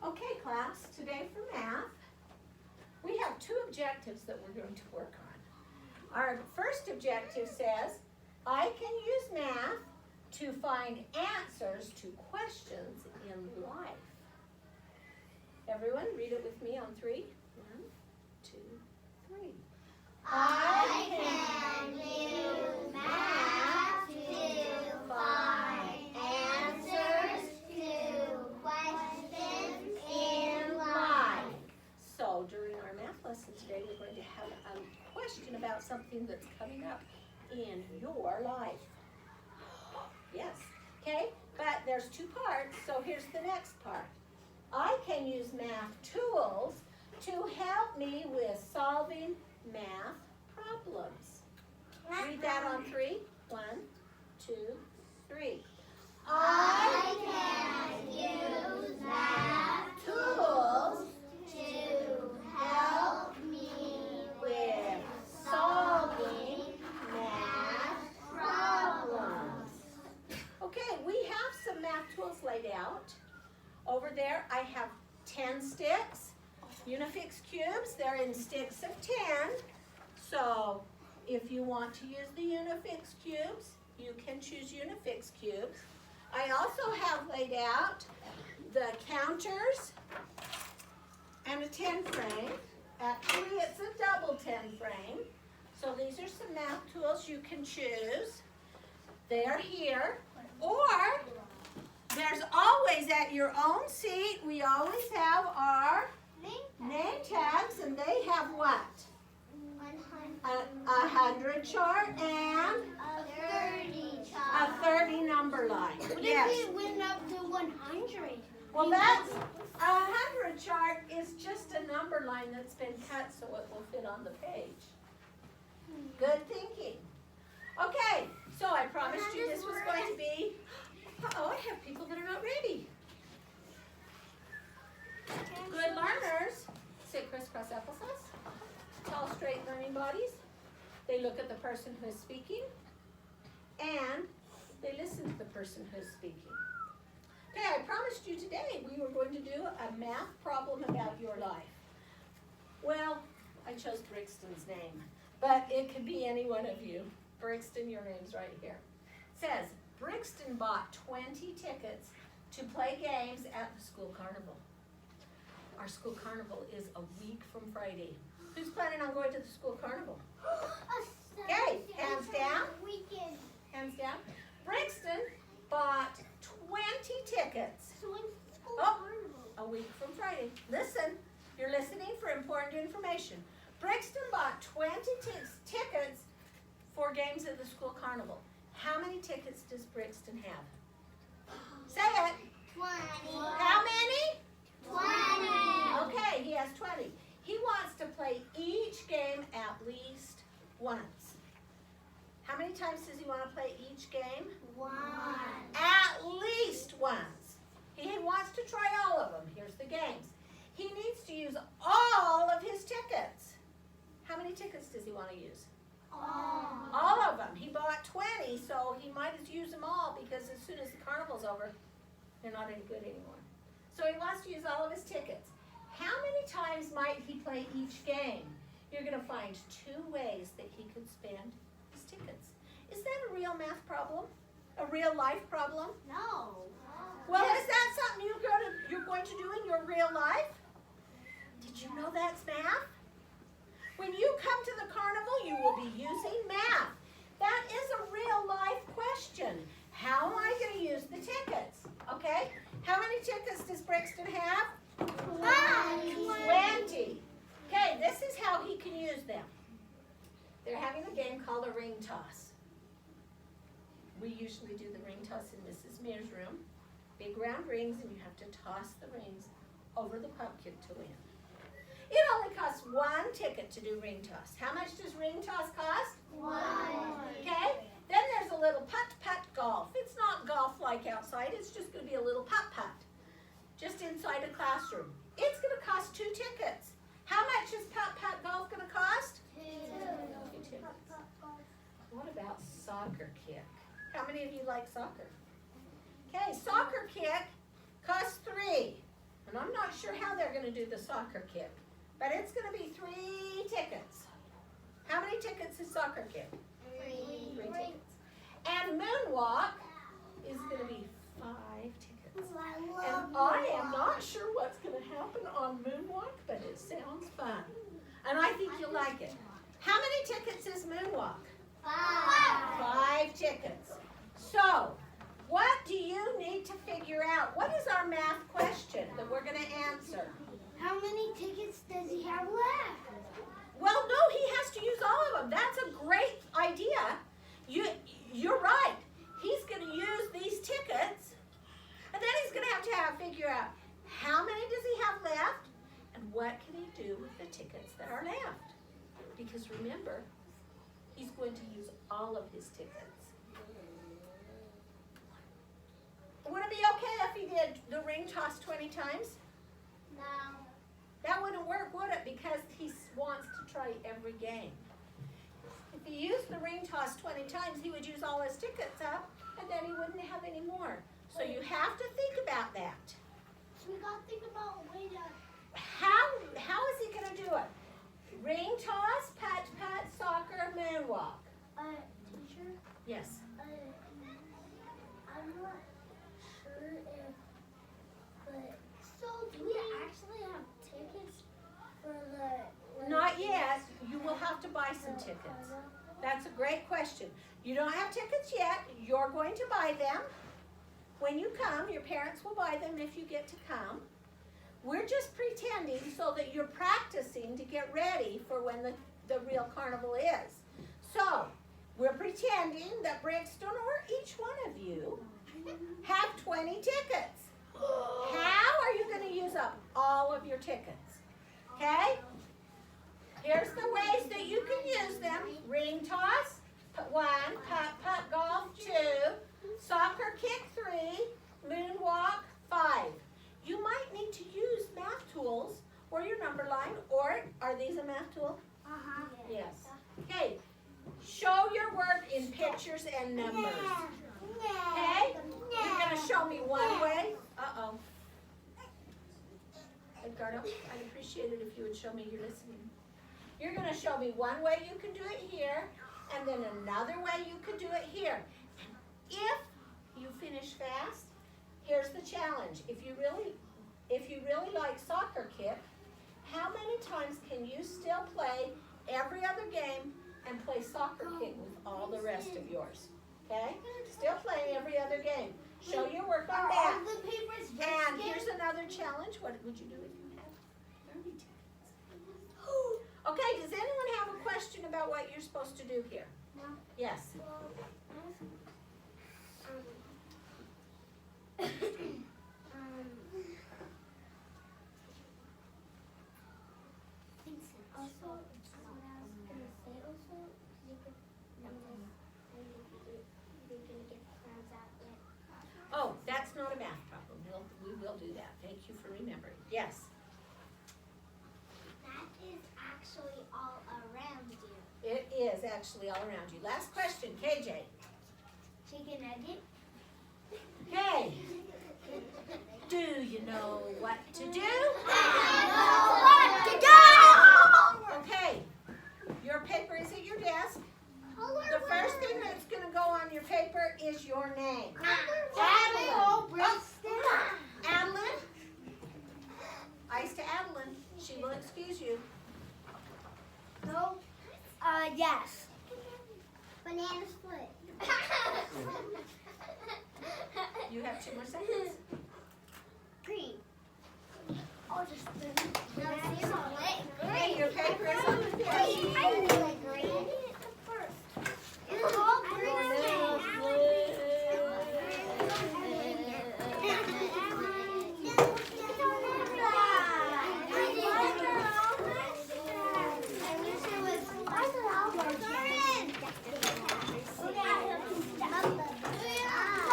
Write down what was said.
Okay, class, today for math, we have two objectives that we're going to work on. Our first objective says, I can use math to find answers to questions in life. Everyone, read it with me on 3. 1, 2, 3. I can use math to find answers to questions in life. So during our math lesson today, we're going to have a question about something that's coming up in your life. Yes, okay, but there's 2 parts, so here's the next part. I can use math tools to help me with solving math problems. Read that on 3. 1, 2, 3. I can use math tools to help me with solving math problems. Okay, we have some math tools laid out. Over there, I have 10 sticks, Unifix cubes. They're in sticks of 10. So if you want to use the Unifix cubes, you can choose Unifix cubes. I also have laid out the counters and a 10 frame. Actually, it's a double 10 frame. So these are some math tools you can choose. They're here. Or there's always at your own seat, we always have our name tags, and they have what? 100 chart and a 30 number line. What Yes. if we went up to 100? Well, that's a 100 chart is just a number line that's been cut so it will fit on the page. Good thinking. Okay, so I promised you this was going to be. Uh-oh, I have people that are not ready. Good learners sit crisscross applesauce. Tall, straight learning bodies. They look at the person who is speaking, and they listen to the person who is speaking. Okay, I promised you today we were going to do a math problem about your life. Well, I chose Brixton's name, but it could be any one of you. Brixton, your name's right here. It says, Brixton bought 20 tickets to play games at the school carnival. Our school carnival is a week from Friday. Who's planning on going to the school carnival? Okay, hands down. Hands down. Brixton bought 20 tickets. A week from Friday. Listen, you're listening for important information. Brixton bought 20 tickets for games at the school carnival. How many tickets does Brixton have? Say it. 20. How many? 20. Okay, he has 20. He wants to play each game at least once. How many times does he want to play each game? 1. At least once. He wants to try all of them. Here's the games. He needs to use all of his tickets. How many tickets does he want to use? All of them. He bought 20, so he might as use them all because as soon as the carnival's over, they're not any good anymore. So he wants to use all of his tickets. How many times might he play each game? You're going to find 2 ways that he could spend his tickets. Is that a real math problem? A real life problem? No. Well, is that something you're going to do in your real life? Did you know that's math? When you come to the carnival, you will be using math. That is a real life question. How am I going to use the tickets? Okay? How many tickets does Brixton have? 20. Okay, this is how he can use them. They're having a game called a ring toss. We usually do the ring toss in Mrs. Mears' room. Big round rings, and you have to toss the rings over the pumpkin to win. It only costs 1 ticket to do ring toss. How much does ring toss cost? 1. Okay, then there's a little putt-putt golf. It's not golf like outside, it's just going to be a little putt-putt, just inside a classroom. It's going to cost 2 tickets. How much is putt-putt golf going to cost? 2. 2 tickets. What about soccer kick? How many of you like soccer? Okay, soccer kick costs 3. And I'm not sure how they're going to do the soccer kick, but it's going to be 3 tickets. How many tickets is soccer kick? 3. 3 tickets. And moonwalk is going to be 5 tickets. And I am not sure what's going to happen on moonwalk, but it sounds fun. And I think you'll like it. How many tickets is moonwalk? 5 tickets. So, what do you need to figure out? What is our math question that we're going to answer? How many tickets does he have left? Well, no, he has to use all of them. That's a great idea. You're right. He's going to use these tickets, and then he's going to have figure out how many does he have left, and what can he do with the tickets that are left? Because remember, he's going to use all of his tickets. Would it be okay if he did the ring toss 20 times? No. That wouldn't work, would it? Because he wants to try every game. If he used the ring toss 20 times, he would use all his tickets up, and then he wouldn't have any more. So you have to think about that. So we got to think about a way to... How is he going to do it? Ring toss, putt, soccer, moonwalk. Teacher? Yes. I'm not sure if... But... So, do we actually have tickets for the... Not yet. You will have to buy some tickets. That's a great question. You don't have tickets yet. You're going to buy them. When you come, your parents will buy them if you get to come. We're just pretending so that you're practicing to get ready for when the real carnival is. So, we're pretending that Brixton or each one of you have 20 tickets. How are you going to use up all of your tickets? Okay? Here's the ways that you can use them. Ring toss, 1, putt, golf, 2, soccer kick, 3, moonwalk, 5. You might need to use math tools or your number line, or are these a math tool? Uh-huh. Yes. Okay, show your work in pictures and numbers. Okay? You're going to show me one way. Uh-oh. Edgardo, I'd appreciate it if you would show me you're listening. You're going to show me one way you can do it here, and then another way you can do it here. If you finish fast, here's the challenge. If you really like soccer kick, how many times can you still play every other game and play soccer kick with all the rest of yours? Okay? Still playing every other game. Show your work on that. And here's another challenge. What would you do if you had 30 tickets? Okay, does anyone have a question about what you're supposed to do here? No. Yes. Also, what I was gonna say also, you could you're gonna get the crowds out yet. Oh, that's not a math problem. We will do that. Thank you for remembering. Yes. That is actually all around you. It is actually all around you. Last question, KJ. Chicken nugget. Okay. Do you know what to do? Okay. Your paper is at your desk. The first thing that's going to go on your paper is your name. Adeline. Adeline. Ice to Adeline. She will excuse you. No. Yes. Banana split. You have 2 more seconds. Green. Oh, just the banana split.